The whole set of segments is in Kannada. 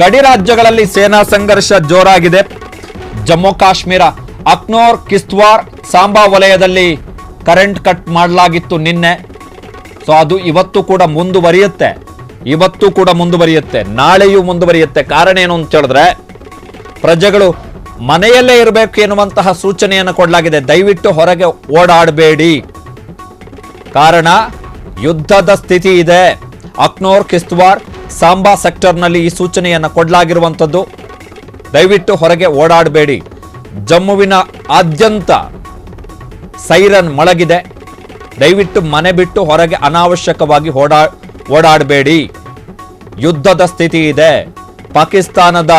ಗಡಿ ರಾಜ್ಯಗಳಲ್ಲಿ ಸೇನಾ ಸಂಘರ್ಷ ಜೋರಾಗಿದೆ. ಜಮ್ಮು ಕಾಶ್ಮೀರ ಅಕ್ನೂರ್, ಕಿಶ್ತ್ವಾರ್, ಸಾಂಬಾ ವಲಯದಲ್ಲಿ ಕರೆಂಟ್ ಕಟ್ ಮಾಡಲಾಗಿತ್ತು ನಿನ್ನೆ. ಸೊ ಅದು ಇವತ್ತು ಕೂಡ ಮುಂದುವರಿಯುತ್ತೆ, ನಾಳೆಯೂ ಮುಂದುವರಿಯುತ್ತೆ. ಕಾರಣ ಏನು ಅಂತ ಹೇಳಿದ್ರೆ ಪ್ರಜೆಗಳು ಮನೆಯಲ್ಲೇ ಇರಬೇಕು ಎನ್ನುವಂತಹ ಸೂಚನೆಯನ್ನು ಕೊಡಲಾಗಿದೆ. ದಯವಿಟ್ಟು ಹೊರಗೆ ಓಡಾಡಬೇಡಿ, ಕಾರಣ ಯುದ್ಧದ ಸ್ಥಿತಿ ಇದೆ. ಅಕ್ನೂರ್, ಕಿಶ್ತ್ವಾರ್, ಸಾಂಬಾ ಸೆಕ್ಟರ್ನಲ್ಲಿ ಈ ಸೂಚನೆಯನ್ನು ಕೊಡಲಾಗಿರುವಂಥದ್ದು. ದಯವಿಟ್ಟು ಹೊರಗೆ ಓಡಾಡಬೇಡಿ. ಜಮ್ಮುವಿನ ಆದ್ಯಂತ ಸೈರನ್ ಮೊಳಗಿದೆ. ದಯವಿಟ್ಟು ಮನೆ ಬಿಟ್ಟು ಹೊರಗೆ ಅನಾವಶ್ಯಕವಾಗಿ ಓಡಾಡಬೇಡಿ. ಯುದ್ಧದ ಸ್ಥಿತಿ ಇದೆ. ಪಾಕಿಸ್ತಾನದ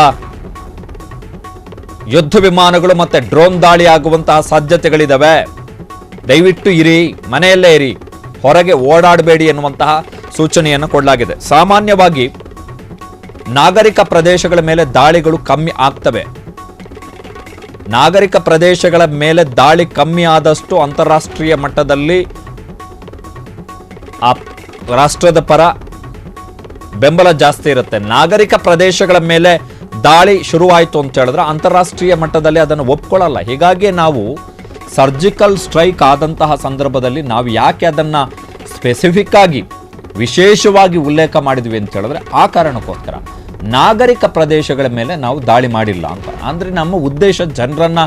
ಯುದ್ಧ ವಿಮಾನಗಳು ಮತ್ತೆ ಡ್ರೋನ್ ದಾಳಿ ಆಗುವಂತಹ ಸಾಧ್ಯತೆಗಳಿದಾವೆ. ದಯವಿಟ್ಟು ಇರಿ, ಮನೆಯಲ್ಲೇ ಇರಿ, ಹೊರಗೆ ಓಡಾಡಬೇಡಿ ಎನ್ನುವಂತಹ ಸೂಚನೆಯನ್ನು ಕೊಡಲಾಗಿದೆ. ಸಾಮಾನ್ಯವಾಗಿ ನಾಗರಿಕ ಪ್ರದೇಶಗಳ ಮೇಲೆ ದಾಳಿಗಳು ಕಮ್ಮಿ ಆಗ್ತವೆ. ನಾಗರಿಕ ಪ್ರದೇಶಗಳ ಮೇಲೆ ದಾಳಿ ಕಮ್ಮಿ ಆದಷ್ಟು ಅಂತಾರಾಷ್ಟ್ರೀಯ ಮಟ್ಟದಲ್ಲಿ ಆ ರಾಷ್ಟ್ರದ ಪರ ಬೆಂಬಲ ಜಾಸ್ತಿ ಇರುತ್ತೆ. ನಾಗರಿಕ ಪ್ರದೇಶಗಳ ಮೇಲೆ ದಾಳಿ ಶುರುವಾಯಿತು ಅಂತ ಹೇಳಿದ್ರೆ ಅಂತಾರಾಷ್ಟ್ರೀಯ ಮಟ್ಟದಲ್ಲಿ ಅದನ್ನು ಒಪ್ಕೊಳ್ಳಲ್ಲ. ಹೀಗಾಗಿ ನಾವು ಸರ್ಜಿಕಲ್ ಸ್ಟ್ರೈಕ್ ಆದಂತಹ ಸಂದರ್ಭದಲ್ಲಿ ನಾವು ಯಾಕೆ ಅದನ್ನು ಸ್ಪೆಸಿಫಿಕ್ ಆಗಿ ವಿಶೇಷವಾಗಿ ಉಲ್ಲೇಖ ಮಾಡಿದ್ವಿ ಅಂತ ಹೇಳಿದ್ರೆ ಆ ಕಾರಣಕ್ಕೋಸ್ಕರ ನಾಗರಿಕ ಪ್ರದೇಶಗಳ ಮೇಲೆ ನಾವು ದಾಳಿ ಮಾಡಿಲ್ಲ ಅಂತ. ಅಂದರೆ ನಮ್ಮ ಉದ್ದೇಶ ಜನರನ್ನ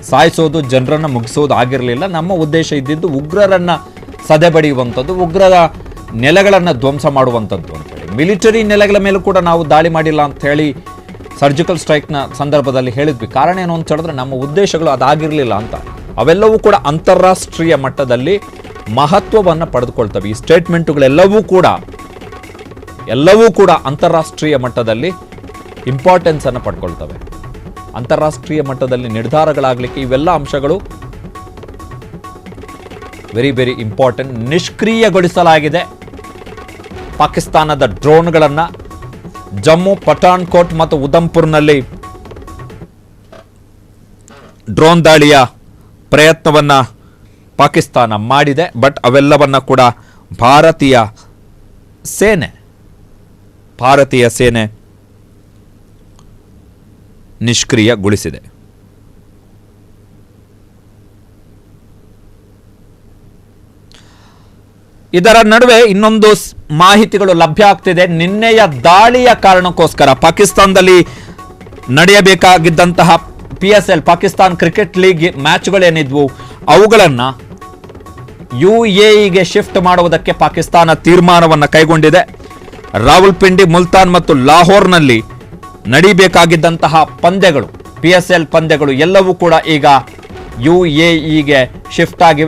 ಸಾಯಿಸೋದು, ಜನರನ್ನ ಮುಗಿಸೋದು ಆಗಿರಲಿಲ್ಲ. ನಮ್ಮ ಉದ್ದೇಶ ಇದ್ದಿದ್ದು ಉಗ್ರರನ್ನ ಸದೆಬಡಿಯುವಂಥದ್ದು, ಉಗ್ರರ ನೆಲೆಗಳನ್ನು ಧ್ವಂಸ ಮಾಡುವಂಥದ್ದು ಅಂತೇಳಿ. ಮಿಲಿಟರಿ ನೆಲೆಗಳ ಮೇಲೂ ಕೂಡ ನಾವು ದಾಳಿ ಮಾಡಿಲ್ಲ ಅಂತ ಹೇಳಿ ಸರ್ಜಿಕಲ್ ಸ್ಟ್ರೈಕ್ನ ಸಂದರ್ಭದಲ್ಲಿ ಹೇಳಿದ್ವಿ. ಕಾರಣ ಏನು ಅಂತ ಹೇಳಿದ್ರೆ ನಮ್ಮ ಉದ್ದೇಶಗಳು ಅದಾಗಿರಲಿಲ್ಲ ಅಂತ. ಅವೆಲ್ಲವೂ ಕೂಡ ಅಂತಾರಾಷ್ಟ್ರೀಯ ಮಟ್ಟದಲ್ಲಿ ಮಹತ್ವವನ್ನು ಪಡೆದುಕೊಳ್ತವೆ. ಈ ಸ್ಟೇಟ್ಮೆಂಟುಗಳೆಲ್ಲವೂ ಕೂಡ ಅಂತಾರಾಷ್ಟ್ರೀಯ ಮಟ್ಟದಲ್ಲಿ ಇಂಪಾರ್ಟೆನ್ಸ್ ಅನ್ನು ಪಡ್ಕೊಳ್ತವೆ. ಅಂತಾರಾಷ್ಟ್ರೀಯ ಮಟ್ಟದಲ್ಲಿ ನಿರ್ಧಾರಗಳಾಗಲಿಕ್ಕೆ ಇವೆಲ್ಲ ಅಂಶಗಳು ವೆರಿ ವೆರಿ ಇಂಪಾರ್ಟೆಂಟ್. ನಿಷ್ಕ್ರಿಯಗೊಳಿಸಲಾಗಿದೆ ಪಾಕಿಸ್ತಾನದ ಡ್ರೋನ್ಗಳನ್ನು. ಜಮ್ಮು, ಪಠಾನ್ಕೋಟ್ ಮತ್ತು ಉಧಂಪುರ್ನಲ್ಲಿ ಡ್ರೋನ್ ದಾಳಿಯ ಪ್ರಯತ್ನವನ್ನ ಪಾಕಿಸ್ತಾನ ಮಾಡಿದೆ. ಬಟ್ ಅವೆಲ್ಲವನ್ನ ಕೂಡ ಭಾರತೀಯ ಸೇನೆ ನಿಷ್ಕ್ರಿಯಗೊಳಿಸಿದೆ. ಇದರ ನಡುವೆ ಇನ್ನೊಂದು ಮಾಹಿತಿಗಳು ಲಭ್ಯ ಆಗ್ತಿದೆ. ನಿನ್ನೆಯ ದಾಳಿಯ ಕಾರಣಕ್ಕೋಸ್ಕರ ಪಾಕಿಸ್ತಾನದಲ್ಲಿ ನಡೆಯಬೇಕಾಗಿದ್ದಂತಹ PSL ಪಾಕಿಸ್ತಾನ್ ಕ್ರಿಕೆಟ್ ಲೀಗ್ ಮ್ಯಾಚ್ಗಳೇನಿದ್ವು ಅವುಗಳನ್ನು UAEಗೆ ಶಿಫ್ಟ್ ಮಾಡುವುದಕ್ಕೆ ಪಾಕಿಸ್ತಾನ ತೀರ್ಮಾನವನ್ನು ಕೈಗೊಂಡಿದೆ. ರಾವಲ್ಪಿಂಡಿ, ಮುಲ್ತಾನ್ ಮತ್ತು ಲಾಹೋರ್ನಲ್ಲಿ ನಡೀಬೇಕಾಗಿದ್ದಂತಹ ಪಂದ್ಯಗಳು, PSL ಪಂದ್ಯಗಳು ಎಲ್ಲವೂ ಕೂಡ ಈಗ UAEಗೆ ಶಿಫ್ಟ್ ಆಗಿವೆ.